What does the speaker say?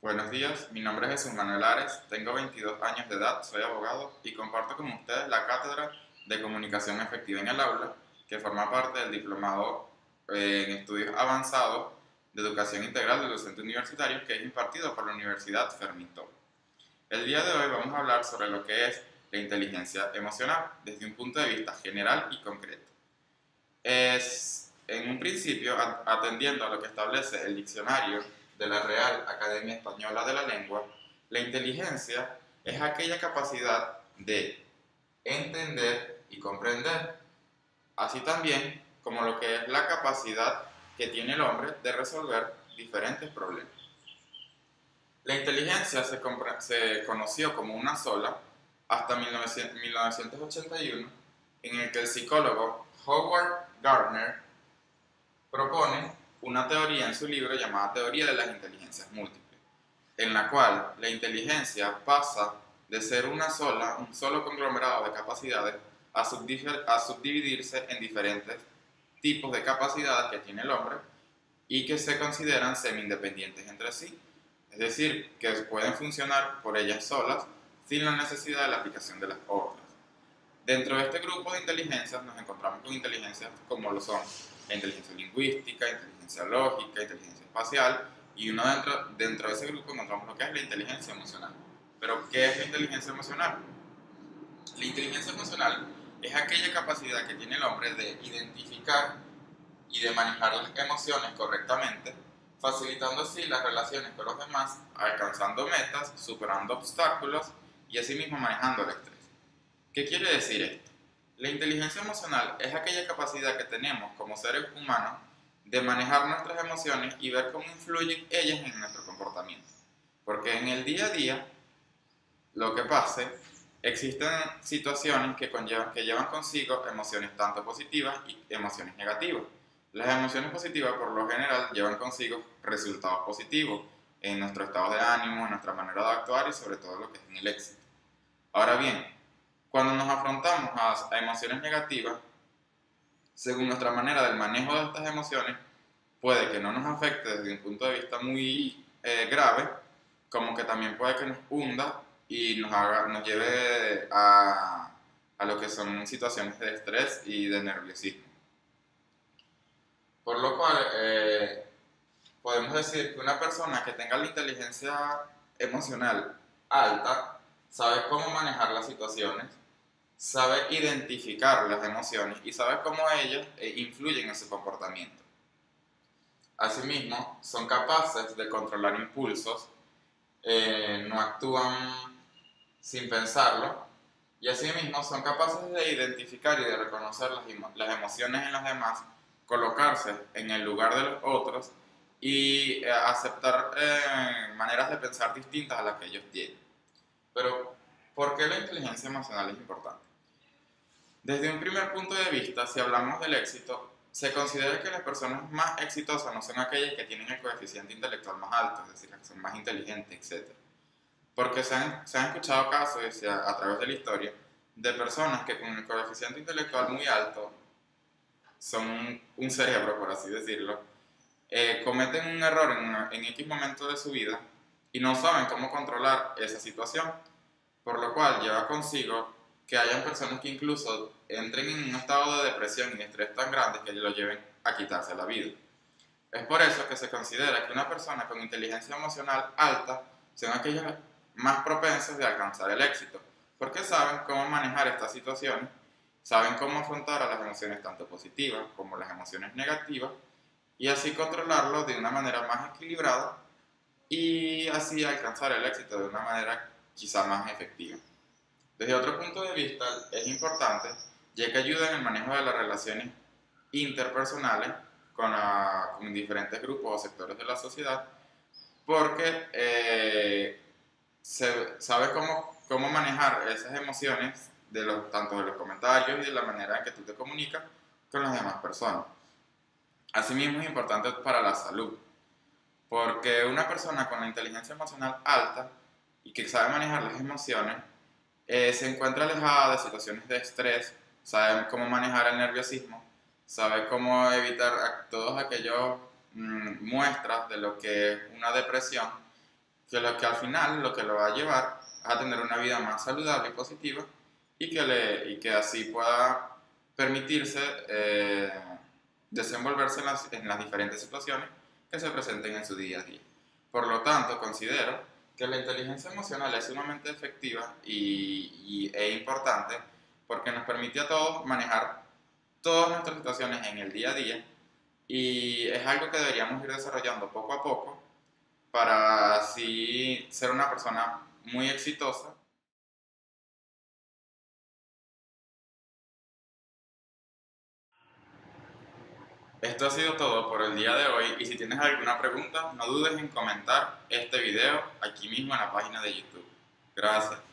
Buenos días, mi nombre es Jesús Manuel Ares, tengo 22 años de edad, soy abogado y comparto con ustedes la cátedra de Comunicación Efectiva en el Aula, que forma parte del Diplomado en Estudios Avanzados de Educación Integral de Docentes Universitarios que es impartido por la Universidad Fermín Toro. El día de hoy vamos a hablar sobre lo que es la inteligencia emocional desde un punto de vista general y concreto. En un principio, atendiendo a lo que establece el diccionario de la Real Academia Española de la Lengua, la inteligencia es aquella capacidad de entender y comprender, así también como lo que es la capacidad que tiene el hombre de resolver diferentes problemas. La inteligencia se conoció como una sola hasta 1981, en el que el psicólogo Howard Gardner propone una teoría en su libro llamada Teoría de las Inteligencias Múltiples, en la cual la inteligencia pasa de ser un solo conglomerado de capacidades a subdividirse en diferentes tipos de capacidades que tiene el hombre y que se consideran semi-independientes entre sí, es decir, que pueden funcionar por ellas solas sin la necesidad de la aplicación de las otras. Dentro de este grupo de inteligencias nos encontramos con inteligencias como lo son la inteligencia lingüística, inteligencia lógica, inteligencia espacial, y dentro de ese grupo encontramos lo que es la inteligencia emocional. Pero, ¿qué es la inteligencia emocional? La inteligencia emocional es aquella capacidad que tiene el hombre de identificar y de manejar las emociones correctamente, facilitando así las relaciones con los demás, alcanzando metas, superando obstáculos y asimismo manejando el estrés. ¿Qué quiere decir esto? La inteligencia emocional es aquella capacidad que tenemos como seres humanos de manejar nuestras emociones y ver cómo influyen ellas en nuestro comportamiento. Porque en el día a día, lo que pase, existen situaciones que llevan consigo emociones tanto positivas y emociones negativas. Las emociones positivas por lo general llevan consigo resultados positivos en nuestro estado de ánimo, en nuestra manera de actuar y sobre todo lo que es en el éxito. Ahora bien, cuando nos afrontamos a emociones negativas, según nuestra manera del manejo de estas emociones, puede que no nos afecte desde un punto de vista muy grave, como que también puede que nos hunda y nos lleve a lo que son situaciones de estrés y de nerviosismo. Por lo cual, podemos decir que una persona que tenga la inteligencia emocional alta sabe cómo manejar las situaciones, sabe identificar las emociones y sabe cómo ellas influyen en su comportamiento. Asimismo, son capaces de controlar impulsos, no actúan sin pensarlo y asimismo son capaces de identificar y de reconocer las emociones en los demás, colocarse en el lugar de los otros y aceptar maneras de pensar distintas a las que ellos tienen. Pero, ¿por qué la inteligencia emocional es importante? Desde un primer punto de vista, si hablamos del éxito, se considera que las personas más exitosas no son aquellas que tienen el coeficiente intelectual más alto, es decir, las que son más inteligentes, etc. Porque se han escuchado casos a través de la historia de personas que con el coeficiente intelectual muy alto son un cerebro, por así decirlo, cometen un error en X momento de su vida y no saben cómo controlar esa situación, por lo cual lleva consigo que hayan personas que incluso entren en un estado de depresión y estrés tan grandes que lo lleven a quitarse la vida. Es por eso que se considera que una persona con inteligencia emocional alta son aquellas más propensas de alcanzar el éxito, porque saben cómo manejar estas situaciones, saben cómo afrontar a las emociones tanto positivas como las emociones negativas y así controlarlo de una manera más equilibrada y así alcanzar el éxito de una manera quizá más efectiva. Desde otro punto de vista es importante ya que ayuda en el manejo de las relaciones interpersonales con diferentes grupos o sectores de la sociedad porque se sabe cómo manejar esas emociones tanto de los comentarios y de la manera en que tú te comunicas con las demás personas. Asimismo es importante para la salud, porque una persona con la inteligencia emocional alta y que sabe manejar las emociones se encuentra alejada de situaciones de estrés, sabe cómo manejar el nerviosismo, sabe cómo evitar todos aquellos muestras de lo que es una depresión que al final lo que lo va a llevar a tener una vida más saludable y positiva y que así pueda permitirse desenvolverse en las diferentes situaciones que se presenten en su día a día. Por lo tanto, considero que la inteligencia emocional es sumamente efectiva e importante porque nos permite a todos manejar todas nuestras situaciones en el día a día y es algo que deberíamos ir desarrollando poco a poco para así ser una persona muy exitosa. Esto ha sido todo por el día de hoy y si tienes alguna pregunta no dudes en comentar este video aquí mismo en la página de YouTube. Gracias.